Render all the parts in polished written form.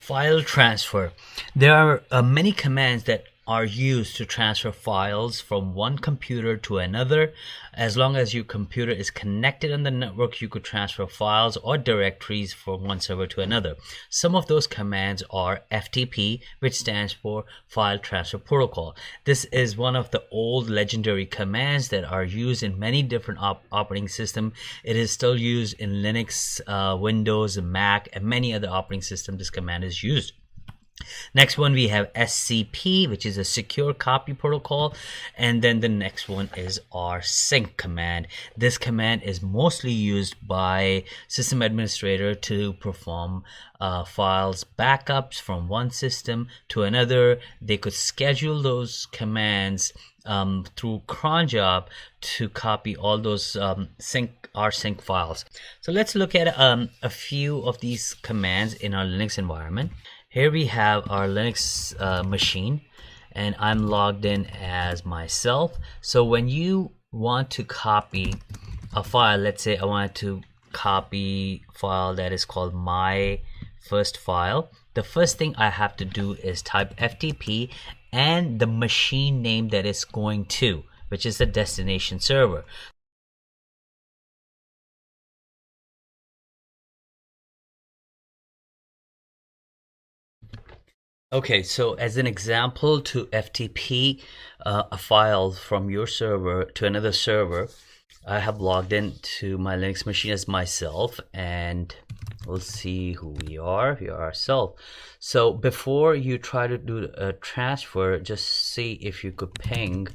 File transfer. There are many commands that are used to transfer files from one computer to another. As long as your computer is connected on the network, you could transfer files or directories from one server to another. Some of those commands are FTP, which stands for File Transfer Protocol. This is one of the old legendary commands that are used in many different operating systems. It is still used in Linux, Windows, Mac, and many other operating systems. This command is used. Next one, we have SCP, which is a secure copy protocol, and then the next one is our sync command. This command is mostly used by system administrator to perform files backups from one system to another. They could schedule those commands through cron job to copy all those rsync files. So let's look at a few of these commands in our Linux environment. Here we have our Linux machine, and I'm logged in as myself. So when you want to copy a file, let's say I want to copy a file that is called my first file, the first thing I have to do is type FTP and the machine name that it's going to, which is the destination server. Okay, so as an example to FTP a file from your server to another server, I have logged in to my Linux machine as myself, and we'll see who we are. We are ourselves. So before you try to do a transfer, just see if you could ping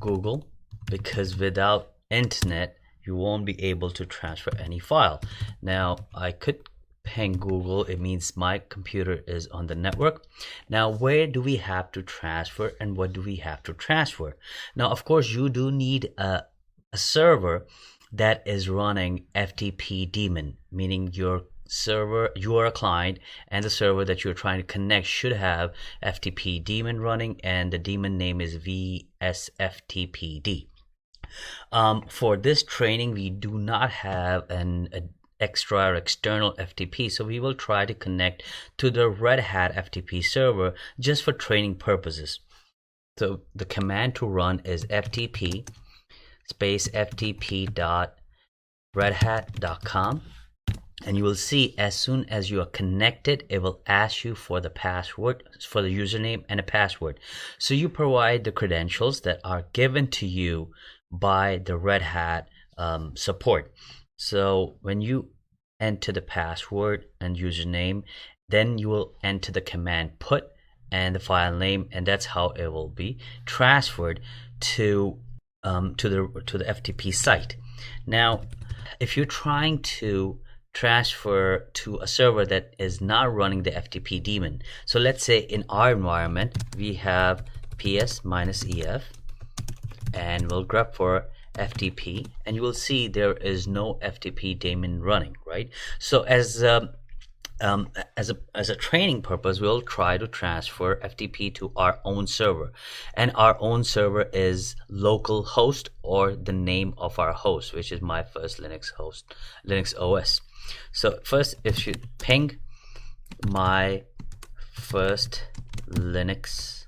Google, because without internet you won't be able to transfer any file. Now I could ping Google, it means my computer is on the network. Now where do we have to transfer and what do we have to transfer? Now of course you do need a server that is running FTP daemon, meaning your server, you are a client, and the server that you're trying to connect should have FTP daemon running, and the daemon name is vsftpd. For this training we do not have an extra or external FTP, so we will try to connect to the Red Hat FTP server just for training purposes. So the command to run is ftp space ftp.redhat.com, and you will see as soon as you are connected it will ask you for the password, for the username and a password. So you provide the credentials that are given to you by the Red Hat support. So when you enter the password and username, then you will enter the command put and the file name, and that's how it will be transferred to the FTP site. Now if you're trying to transfer to a server that is not running the FTP daemon, so let's say in our environment we have ps-ef, and we'll grep for FTP, and you will see there is no FTP daemon running, right? So as a training purpose, we'll try to transfer FTP to our own server, and our own server is localhost, or the name of our host, which is my first Linux OS. So first, if you ping my first Linux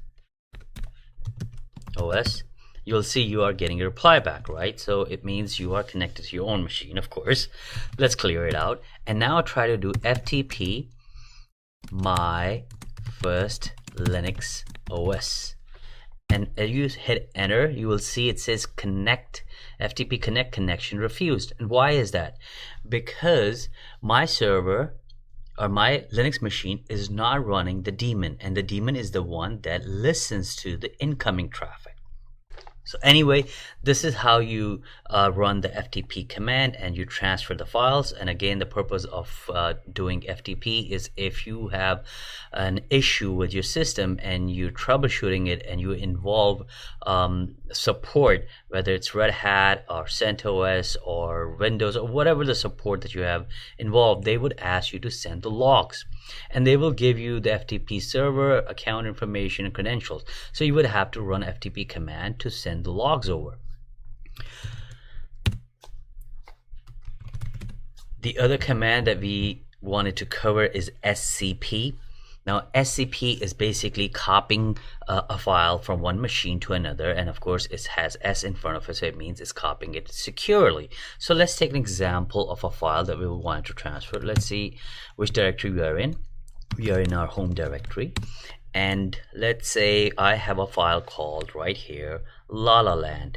OS, you'll see you are getting a reply back, right? So it means you are connected to your own machine, of course. Let's clear it out. And now try to do FTP my first Linux OS. And as you hit enter, you will see it says connect, FTP connect connection refused. And why is that? Because my server or my Linux machine is not running the daemon, and the daemon is the one that listens to the incoming traffic. So anyway, this is how you run the FTP command and you transfer the files. And again, the purpose of doing FTP is if you have an issue with your system and you're troubleshooting it and you involve support, whether it's Red Hat or CentOS or Windows or whatever the support that you have involved, they would ask you to send the logs. And they will give you the FTP server, account information, and credentials. So you would have to run FTP command to send the logs over. The other command that we wanted to cover is SCP. Now, SCP is basically copying a file from one machine to another, and of course, it has S in front of it, so it means it's copying it securely. So let's take an example of a file that we want to transfer. Let's see which directory we are in. We are in our home directory, and let's say I have a file called right here, La La Land.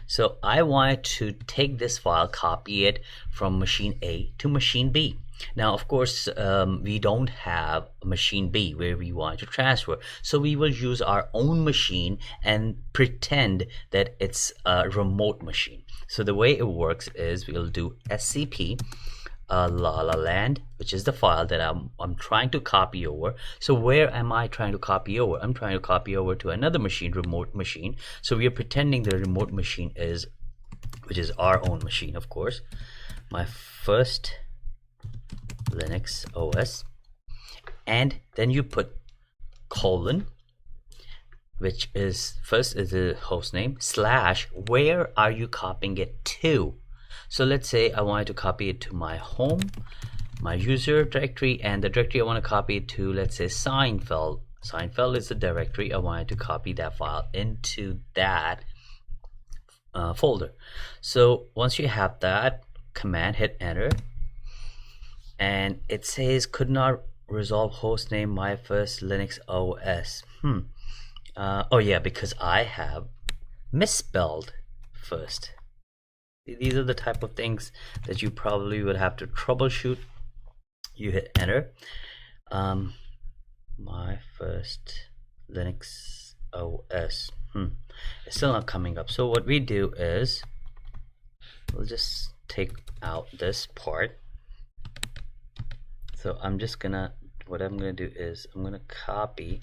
So I wanted to take this file, copy it from machine A to machine B. Now, of course, we don't have a machine B where we want to transfer. So we will use our own machine and pretend that it's a remote machine. So the way it works is we'll do SCP La La Land, which is the file that I'm trying to copy over. So where am I trying to copy over? I'm trying to copy over to another machine, remote machine. So we are pretending the remote machine is, which is our own machine, of course, my first Linux OS, and then you put colon, which is first is the host name, slash where are you copying it to. So let's say I wanted to copy it to my home, my user directory, and the directory I want to copy it to, let's say Seinfeld. Seinfeld is the directory. I wanted to copy that file into that folder. So once you have that command, hit enter, and it says could not resolve hostname my first Linux OS. Oh yeah, because I have misspelled first. These are the type of things that you probably would have to troubleshoot. You hit enter. My first Linux OS. It's still not coming up. So what we do is we'll just take out this part. So what I'm gonna do is I'm gonna copy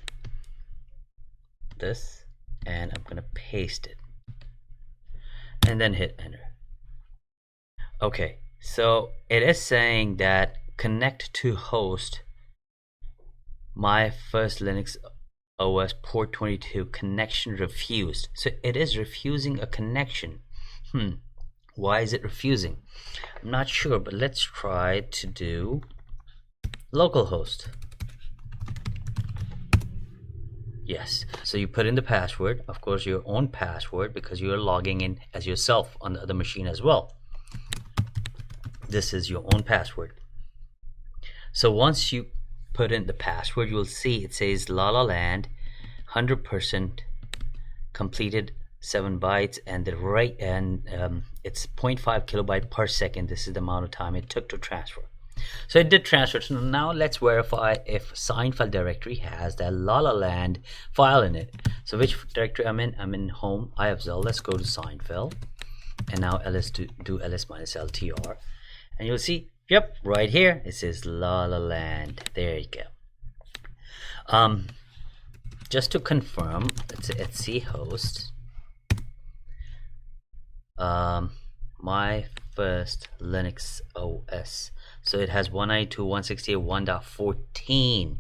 this and I'm gonna paste it and then hit enter. Okay, so it is saying that connect to host my first Linux OS port 22 connection refused. So it is refusing a connection. Why is it refusing? I'm not sure, but let's try to do localhost. Yes, so you put in the password, of course your own password, because you're logging in as yourself on the other machine as well. This is your own password. So once you put in the password, you will see it says La La Land 100% completed 7 bytes, and the rate it's 0.5 kilobyte per second. This is the amount of time it took to transfer. So it did transfer. So now let's verify if Seinfeld directory has that La La Land file in it. So which directory I'm in? I'm in home ifzl. Let's go to Seinfeld, and now ls do ls minus ltr, and you'll see, yep, right here it says La La Land. There you go. Just to confirm, it's etc host my first Linux OS. So it has 192.168.1.14.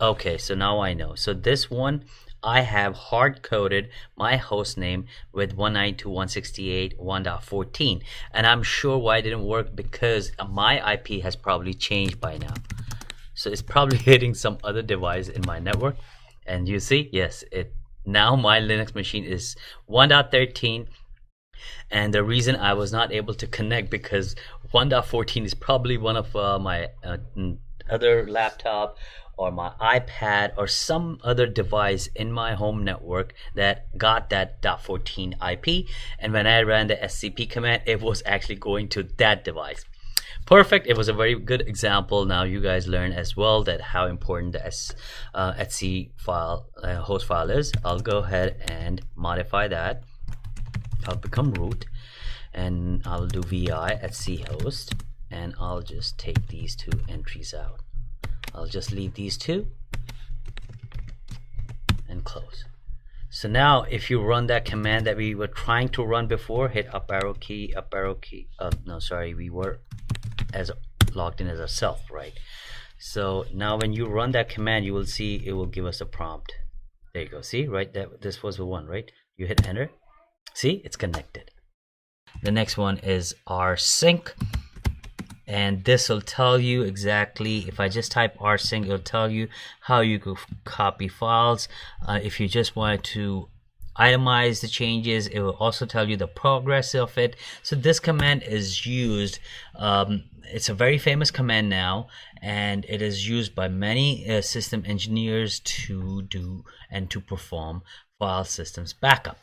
Okay, so now I know. So this one, I have hard-coded my host name with 192.168.1.14. And I'm sure why it didn't work, because my IP has probably changed by now. So it's probably hitting some other device in my network. And you see, yes, now my Linux machine is 1.13. And the reason I was not able to connect, because 1.14 is probably one of my other laptop or my iPad or some other device in my home network that got that .14 IP, and when I ran the SCP command, it was actually going to that device. Perfect. It was a very good example. Now you guys learn as well that how important the etc file host file is. I'll go ahead and modify that. I'll become root, and I'll do vi etc host, and I'll just take these two entries out. I'll just leave these two and close. So now if you run that command that we were trying to run before, hit up arrow key, no, sorry, we were as logged in as ourself, right? So now when you run that command, you will see it will give us a prompt. There you go. See, right? This was the one, right? You hit enter. See, it's connected. The next one is our sync. and this will tell you exactly, if I just type rsync, it'll tell you how you could copy files. If you just wanted to itemize the changes, it will also tell you the progress of it. So this command is used, it's a very famous command now, and it is used by many system engineers to do and to perform file systems backup.